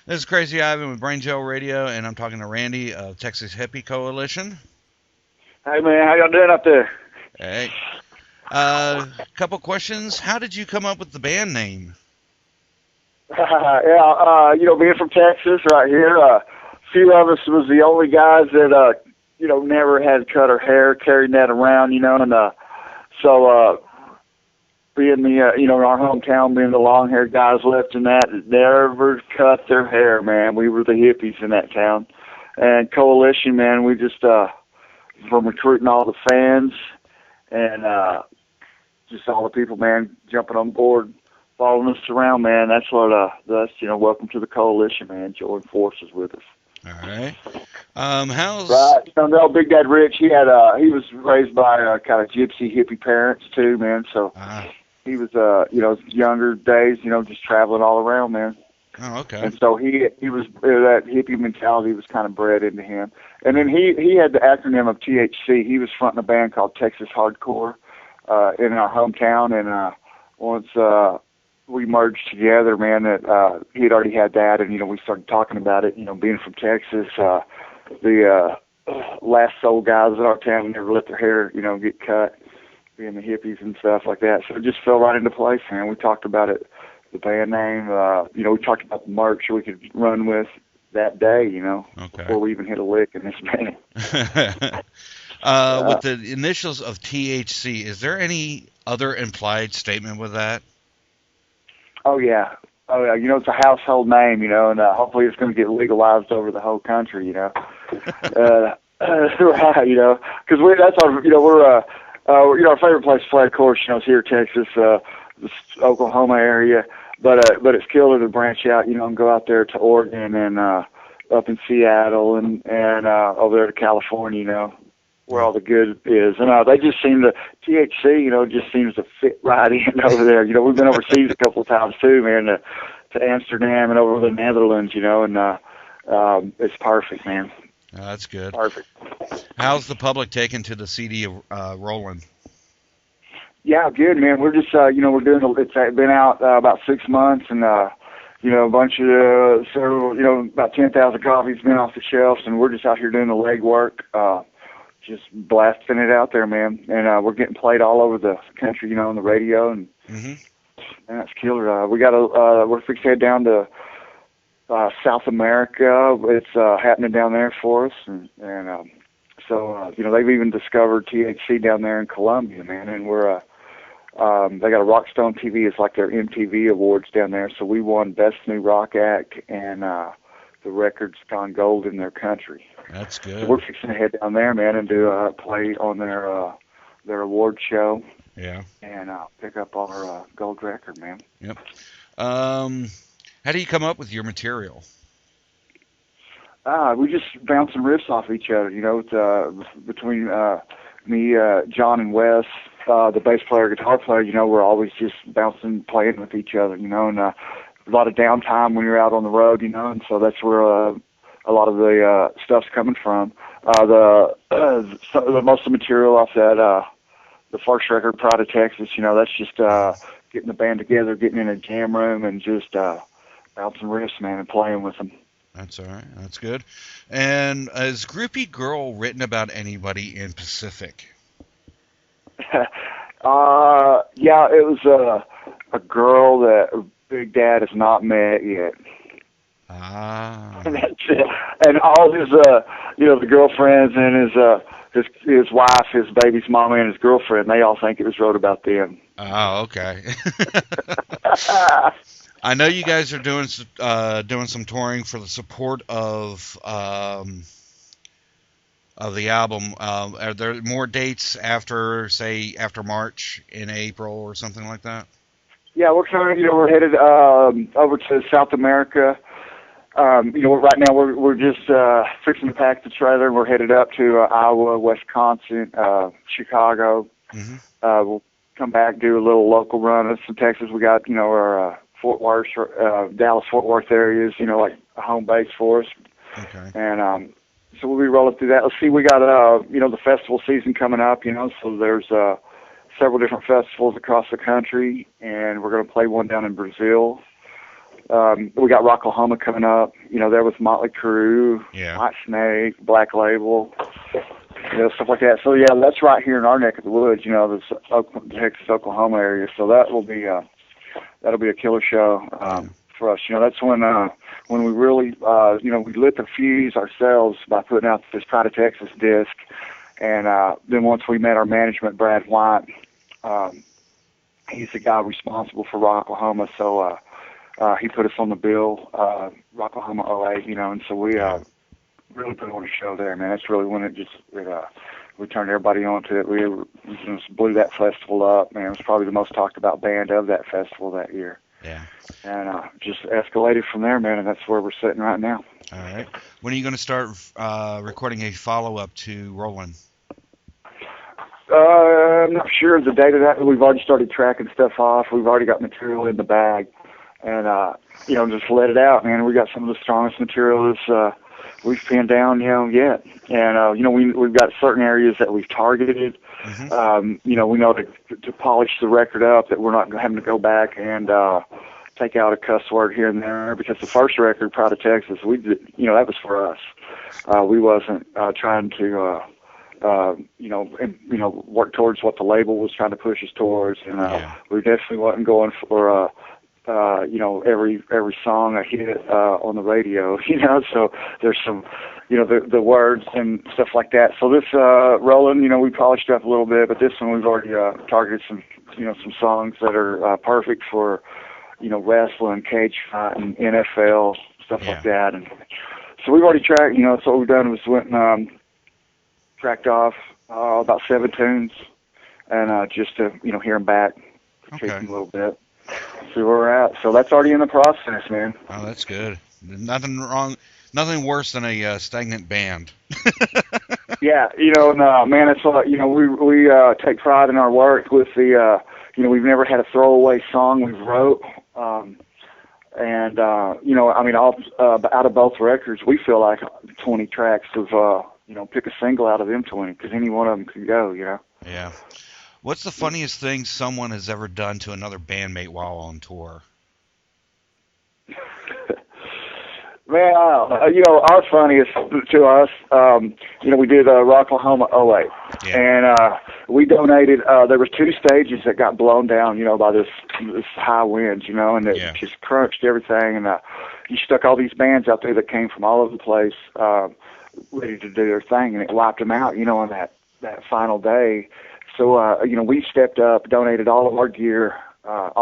This is Crazy Ivan with Braingell Radio, and I'm talking to Randy of Texas Hippie Coalition. Hey man, how y'all doing up there? Hey. Couple questions. How did you come up with the band name? Being from Texas right here, a few of us was the only guys that, never had cut our hair, carried that around, and so being in our hometown, being the long-haired guys left in that never cut their hair, man. We were the hippies in that town. And Coalition, man, we just, from recruiting all the fans and just all the people, man, jumping on board, following us around, man. That's what, welcome to the Coalition, man. Join forces with us. All right. Right. Big Dad Rich, he was raised by kind of gypsy hippie parents too, man. So he was, younger days, just traveling all around, man. Oh, okay. And so he was that hippie mentality was kind of bred into him. And then he had the acronym of THC. He was fronting a band called Texas Hardcore in our hometown, and once we merged together, man, that he had already had that, and we started talking about it. Being from Texas, the last soul guys in our town never let their hair, get cut, being the hippies and stuff like that. So it just fell right into place, man. We talked about it. The band name, we talked about the merch we could run with that day, okay. Before we even hit a lick in this band. With the initials of THC, is there any other implied statement with that? Oh, yeah. It's a household name, and hopefully it's going to get legalized over the whole country, right, because that's our, our favorite place to play, of course, is here in Texas, the Oklahoma area, but it's killer to branch out, and go out there to Oregon and up in Seattle and over there to California, where all the good is. And they just seem to, THC, just seems to fit right in over there. We've been overseas a couple of times too, man, to Amsterdam and over the Netherlands, and it's perfect, man. Oh, that's good. Perfect. How's the public taken to the CD of Rollin? Yeah, good, man. We're just, we're doing, it's been out about 6 months, and, a bunch of, about 10,000 copies been off the shelves, and we're just out here doing the legwork, just blasting it out there, man. And we're getting played all over the country, on the radio, and that's killer. We're fixed to head down to South America. It's happening down there for us, and so they've even discovered THC down there in Colombia, man, and we're they got a Rockstone TV. It's like their MTV awards down there. So we won Best New Rock Act, and the record's gone gold in their country. That's good. So we're fixing to head down there, man, and do a play on their award show. Yeah. And pick up our gold record, man. Yep. How do you come up with your material? We just bouncing riffs off each other, between me, John, and Wes, the bass player, guitar player, we're always just bouncing, playing with each other, and a lot of downtime when you're out on the road, and so that's where a lot of the stuff's coming from. The most of the material off that, the first record, Pride of Texas, that's just getting the band together, getting in a jam room, and just bouncing riffs, man, and playing with them. That's all right. That's good. And is Grippy Girl written about anybody in Pacific? Yeah, it was a girl that Big Dad has not met yet. Ah. And that's it. And all his, the girlfriends and his wife, his baby's mama, and his girlfriend, they all think it was wrote about them. Oh, okay. I know you guys are doing some touring for the support of the album. Are there more dates after March, in April or something like that? Yeah, we're we're headed over to South America. Right now we're just fixing to pack the trailer, and we're headed up to Iowa, Wisconsin, Chicago. Mm-hmm. We'll come back, do a little local run in some Texas. We got our Fort Worth, Dallas, Fort Worth areas, like a home base for us. Okay. And so we'll be rolling through that. Let's see, we got the festival season coming up, so there's several different festivals across the country, and we're going to play one down in Brazil We got Rocklahoma coming up. You know, there was Motley Crue, White Snake, Black Label, you know, stuff like that. So yeah, that's right here in our neck of the woods. You know, this Texas, Oklahoma area. So that'll be a killer show for us. You know, that's when we really you know, we lit the fuse ourselves by putting out this Pride of Texas disc, and then once we met our management, Brad White, he's the guy responsible for Rocklahoma. So he put us on the bill, Rocklahoma 08, you know, and so we really put on a show there, man. That's really when we turned everybody on to it. We just blew that festival up, man. It was probably the most talked about band of that festival that year. Yeah. And just escalated from there, man, and that's where we're sitting right now. All right. When are you going to start recording a follow-up to Rollin? I'm not sure of the date of that. We've already started tracking stuff off. We've already got material in the bag. And, you know, just let it out, man. We got some of the strongest material we've pinned down, you know, yet. And, you know, we've got certain areas that we've targeted. Mm-hmm. You know, we know to polish the record up that we're not having to go back and take out a cuss word here and there, because the first record, Pride of Texas, we did, you know, that was for us. We wasn't trying to, you know, work towards what the label was trying to push us towards. And we definitely wasn't going for you know, every song a hit on the radio, you know, so there's some, you know, the words and stuff like that. So this Rollin', you know, we polished up a little bit, but this one we've already targeted some, you know, some songs that are perfect for, you know, wrestling, cage fighting, NFL, stuff like that. And so we've already tracked, you know, so what we've done was went and tracked off about 7 tunes, and just to, you know, hear them back, critique them a little bit. See where we're at. So that's already in the process, man. Oh, that's good. Nothing wrong, nothing worse than a stagnant band. Yeah, you know, no, man, it's you know, we take pride in our work with the, you know, we've never had a throwaway song we've wrote, and you know, I mean, out of both records, we feel like 20 tracks of, you know, pick a single out of them 20, because any one of them could go, you know. Yeah. What's the funniest thing someone has ever done to another bandmate while on tour? Man, you know, our funniest to us, you know, we did Rocklahoma 08, and we donated. There was 2 stages that got blown down, you know, by this high winds, you know, and it just crunched everything. And you stuck all these bands out there that came from all over the place, ready to do their thing, and it wiped them out, you know, on that final day. So, you know, we stepped up, donated all of our gear.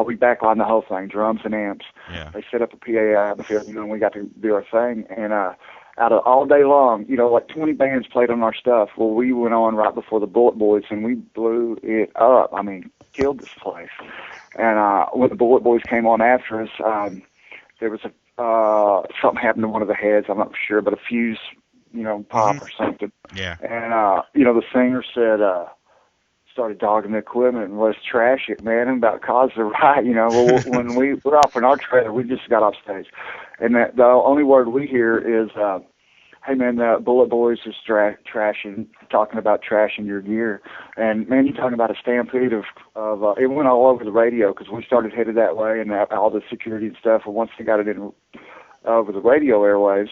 We backlined the whole thing, drums and amps. Yeah. They set up a PA atmosphere, you know, and we got to do our thing. And out of all day long, you know, like 20 bands played on our stuff. Well, we went on right before the Bullet Boys, and we blew it up. I mean, killed this place. And when the Bullet Boys came on after us, there was something happened to one of the heads. I'm not sure, but a fuse, you know, pop or something. Yeah. And, you know, the singer said, started dogging the equipment and let's trash it, man, and about caused a riot, you know. Well, when we were off in our trailer, we just got off stage, and the only word we hear is, hey, man, the Bullet Boys is talking about trashing your gear. And, man, you're talking about a stampede of it went all over the radio, because we started headed that way, and all the security and stuff, and once they got it in over the radio airwaves,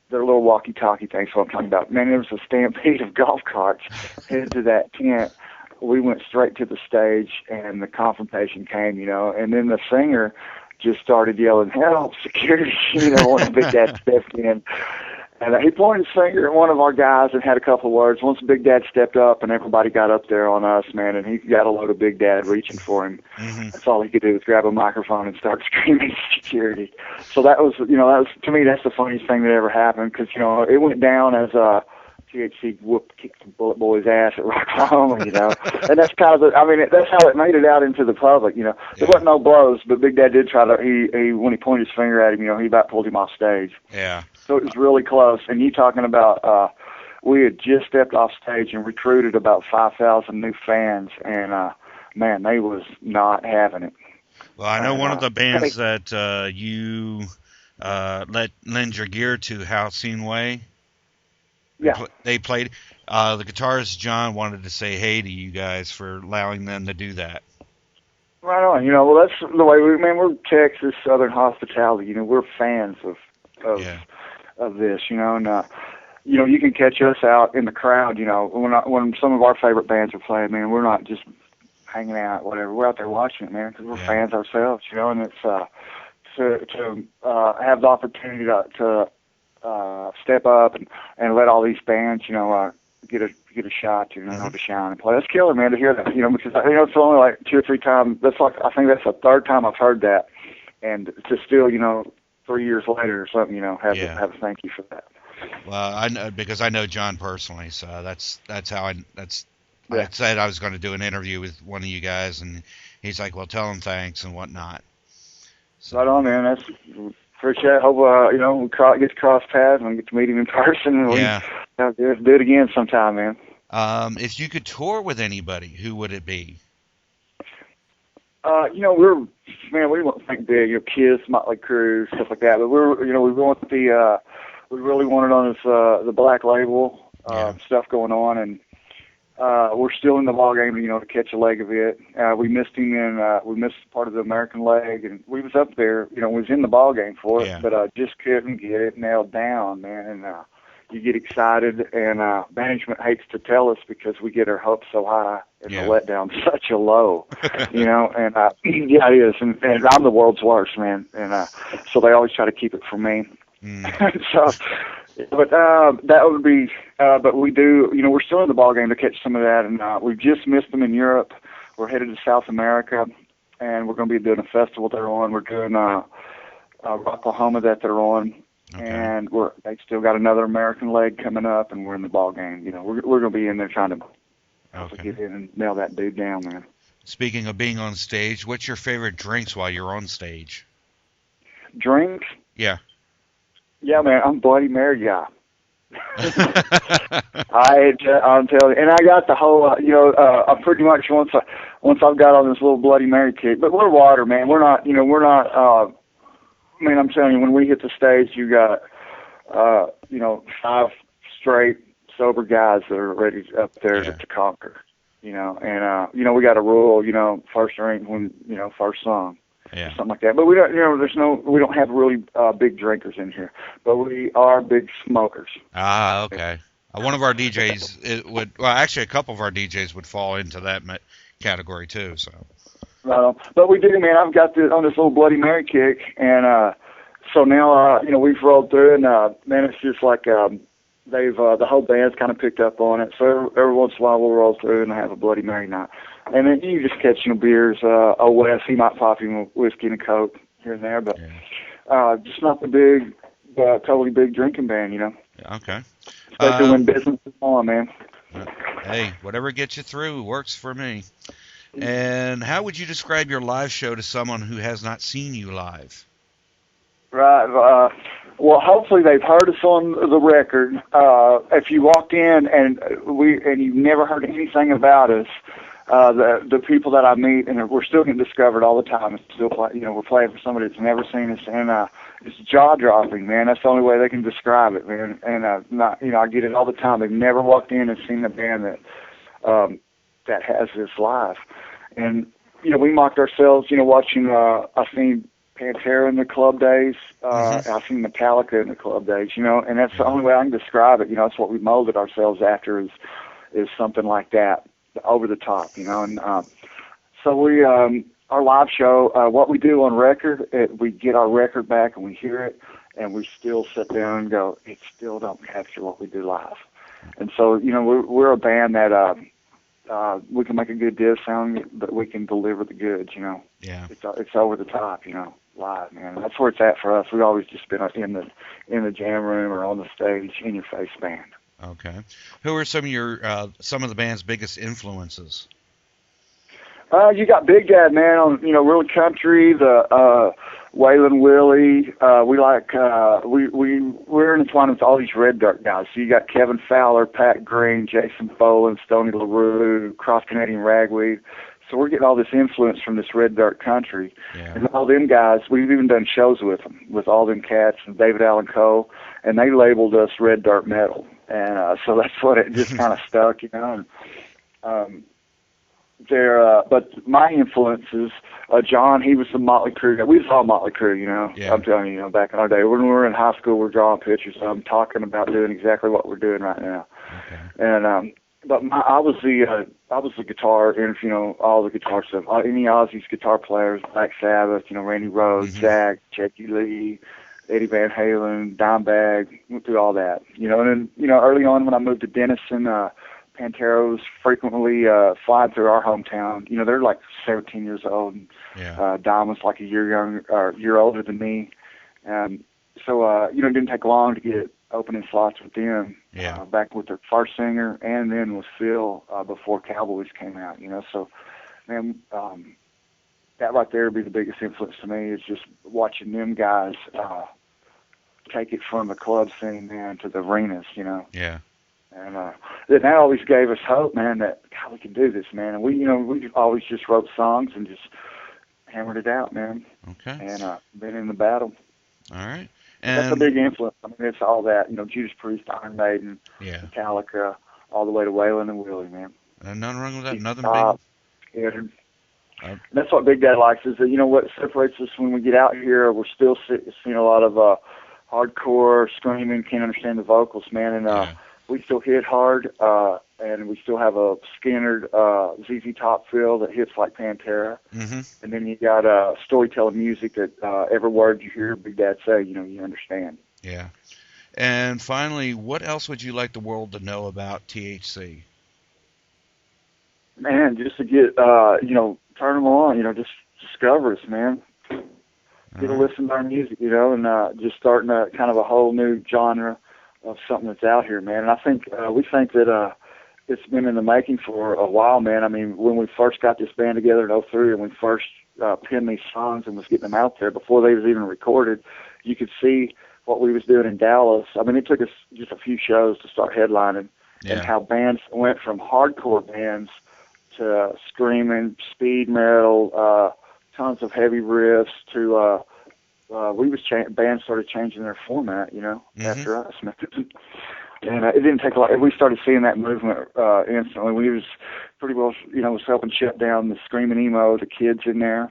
their little walkie-talkie things, what I'm talking about. Man, there was a stampede of golf carts headed to that tent. We went straight to the stage, and the confrontation came, you know. And then the singer just started yelling, help, security, you know, when Big Dad stepped in. And he pointed his finger at one of our guys and had a couple of words. Once Big Dad stepped up and everybody got up there on us, man, and he got a load of Big Dad reaching for him. Mm-hmm. That's all he could do was grab a microphone and start screaming security. So that was, you know, to me, that's the funniest thing that ever happened, because, you know, it went down as THC kicked the Bullet Boy's ass at Rocklahoma, you know. And that's kind of that's how it made it out into the public, you know. There wasn't no blows, but Big Dad did try to, he when he pointed his finger at him, you know, he about pulled him off stage. Yeah. So it was really close. And you talking about, we had just stepped off stage and recruited about 5,000 new fans, and, man, they was not having it. Well, I know one of the bands that you lend your gear to, Halcyon Way. Yeah. They played. The guitarist, John, wanted to say hey to you guys for allowing them to do that. Right on. You know, well, that's the way we're Texas Southern hospitality. You know, we're fans of this. You know, and you know, you can catch us out in the crowd. You know, when some of our favorite bands are playing, man, we're not just hanging out, whatever. We're out there watching it, man, because we're fans ourselves. You know, and it's to have the opportunity to step up and let all these bands, you know, get a shot to, you know, to shine and play. That's killer, man, to hear that, you know, because, you know, it's only like 2 or 3 times. I think that's the 3rd time I've heard that. And to still, you know, 3 years later or something, you know, have a thank you for that. Well, I know, because I know John personally, so that's how I said I was going to do an interview with one of you guys, and he's like, well, tell him thanks and whatnot. So. Right on, man. That's appreciate it. Hope, you know, we get to cross paths and get to meet him in person. And we do it again sometime, man. If you could tour with anybody, who would it be? You know, we want to think big, you know, Kiss, Motley Crue, stuff like that. But we really wanted on this, the Black Label, stuff going on, and we're still in the ball game, you know, to catch a leg of it. We missed him we missed part of the American leg, and we was up there, you know, was in the ball game for it, but just couldn't get it nailed down, man. And you get excited, and management hates to tell us because we get our hopes so high and the letdown such a low, you know. And yeah, it is, and I'm the world's worst, man. And so they always try to keep it from me. So. But that would be. But we do. You know, we're still in the ball game to catch some of that, and we've just missed them in Europe. We're headed to South America, and we're going to be doing a festival they're on. We're doing Oklahoma that they're on, and they still got another American leg coming up, and we're in the ball game. You know, we're going to be in there trying to get in and nail that dude down, man. Speaking of being on stage, what's your favorite drinks while you're on stage? Drinks? Yeah. Yeah, man, I'm Bloody Mary guy. I'm telling you, and I got the whole, you know, I pretty much once I've got on this little Bloody Mary kick, but we're water, man. We're not, man, I'm telling you, when we hit the stage, you got, you know, 5 straight sober guys that are ready up there to conquer, you know, and, you know, we got a rule, you know, first drink when, you know, first song. Yeah. Something like that. But we don't, you know, we don't have really big drinkers in here, but we are big smokers. Ah, okay. One of our DJs actually a couple of our DJs would fall into that category too. So. But we do, man. I've got on this little Bloody Mary kick, and so now, you know, we've rolled through, and man, it's just like they've the whole band's kind of picked up on it. So every once in a while we'll roll through and have a Bloody Mary night. And then you just catch, you know, beers. Wes, he might pop him a whiskey and a Coke here and there, but just not the big, totally big drinking band, you know. Okay. Especially when business is on, man. Hey, whatever gets you through works for me. And how would you describe your live show to someone who has not seen you live? Right. Well, hopefully they've heard us on the record. If you walked in and you've never heard anything about us, the people that I meet, and we're still getting discovered all the time. It's still, you know, we're playing for somebody that's never seen us, and it's jaw dropping, man. That's the only way they can describe it, man. And not, you know, I get it all the time. They've never walked in and seen the band that has this live, and you know, we mocked ourselves, you know, watching. I've seen Pantera in the club days. I've seen Metallica in the club days, you know, and that's the only way I can describe it. You know, that's what we molded ourselves after is something like that. Over the top, you know, and so we, our live show, what we do on record, we get our record back and we hear it, and we still sit down and go, it still don't capture what we do live. And so, you know, we're a band that we can make a good diss sound, but we can deliver the goods, you know. Yeah. It's over the top, you know, live, man. And that's where it's at for us. We've always just been in the jam room or on the stage, in your face band. Okay. Who are some of your some of the band's biggest influences? You got Big Dad, man, on, you know, real country, the Waylon Willie. We like we're intertwined with all these Red Dirt guys. So you got Kevin Fowler, Pat Green, Jason Boland, Stoney LaRue, Cross Canadian Ragweed. So we're getting all this influence from this Red Dirt country. Yeah. And all them guys, we've even done shows with them, with all them cats and David Allan Coe, and they labeled us Red Dirt Metal. And so that's what it just kind of stuck, you know. And, but my influences, John, he was the Motley Crue guy. We was all Motley Crue, you know. Yeah. I'm telling you, you know, back in our day, when we were in high school, we were drawing pictures. So I'm talking about doing exactly what we're doing right now. Okay. And but I was the guitar, and you know, all the guitar stuff. Any Ozzy's guitar players, Black Sabbath, you know, Randy Rhoads, Zach, Checky Lee, Eddie Van Halen, Dimebag, went through all that, you know. And then, you know, early on when I moved to Denison, Pantera was frequently flying through our hometown. You know, they're like 17 years old. And, Dom was like a year older than me. So, you know, it didn't take long to get opening slots with them. Back with their first singer, and then with Phil before Cowboys came out. You know, so man, that right there would be the biggest influence to me, is just watching them guys take it from the club scene, man, to the arenas. You know. Yeah. And that always gave us hope, man, that God, we can do this, man. And we always just wrote songs and just hammered it out, man. Okay. And been in the battle. All right. And that's a big influence. I mean, it's all that, you know, Judas Priest, Iron Maiden, Metallica, all the way to Waylon and Willie, man. And nothing wrong with that. Nothing big. And that's what Big Dad likes, is that, you know, what separates us when we get out here, we're still seeing a lot of hardcore screaming, can't understand the vocals, man. And we still hit hard, and we still have a Skinner ZZ Top feel that hits like Pantera. And then you got storytelling music that every word you hear Big Dad say, you know, you understand. Yeah. And finally, what else would you like the world to know about THC? Man, just to get, you know, turn them on, you know, just discover us, man. Get a listen to our music, you know, and just starting a kind of a whole new genre of something that's out here, man. And I think we think that it's been in the making for a while, man. I mean, when we first got this band together in '03, and we first penned these songs and was getting them out there before they was even recorded, you could see what we was doing in Dallas. I mean, it took us just a few shows to start headlining, and how bands went from hardcore bands to screaming, speed metal, tons of heavy riffs to bands started changing their format, you know, after us. And it didn't take a lot. We started seeing that movement instantly. We was pretty well, you know, was helping shut down the screaming emo, the kids in there,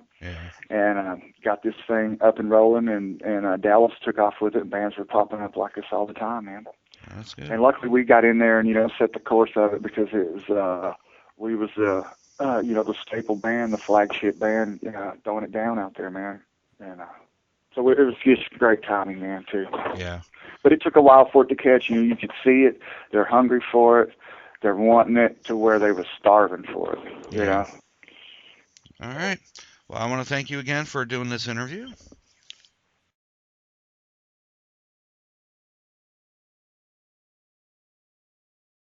and got this thing up and rolling. And Dallas took off with it. And bands were popping up like us all the time, man. That's good. And luckily we got in there and, you know, set the course of it, because it was we was the you know, the staple band, the flagship band, throwing it down out there, man. And so it was just great timing, man, too. Yeah. But it took a while for it to catch. You know, you could see it. They're hungry for it. They're wanting it to where they were starving for it, you know. All right. Well, I want to thank you again for doing this interview.